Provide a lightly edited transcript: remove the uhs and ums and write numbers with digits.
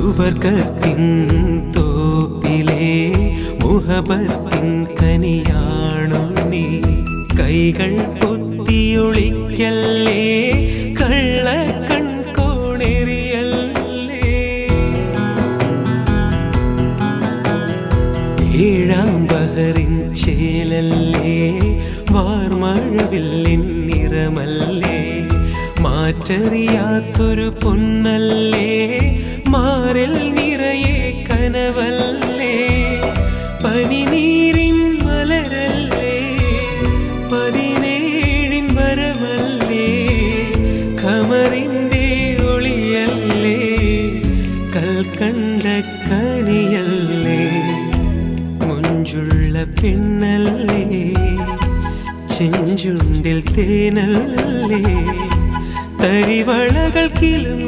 സുവർഗത്തിൻ തോപ്പിലെ മുഹബത്തിൻ കനിയാണു നീ. കൈകൾ പൊത്തിയൊളിക്കല്ലേ, കള്ള കൺകോണെറിയല്ലേ. ഏഴാം ബഹറിൻ ചേലല്ലേ, വാർമഴവില്ലിൻ നിറമല്ലേ. മാറ്ററിയാത്തൊരു പൊന്നല്ലേ, മാറിൽ നിറയെ കനവല്ലേ. പനിനീരിൻ മലരല്ലേ, 17 വരമല്ലേ. ഖമറിൻ്റെ ഒളിയല്ലേ, കൽക്കണ്ട കനിയല്ലേ. മുഞ്ചുള്ള പെണ്ണല്ലേ, ചെഞ്ചുണ്ടിൽ തേനല്ലേ. തരിവളകൾ കിളുങ്ങും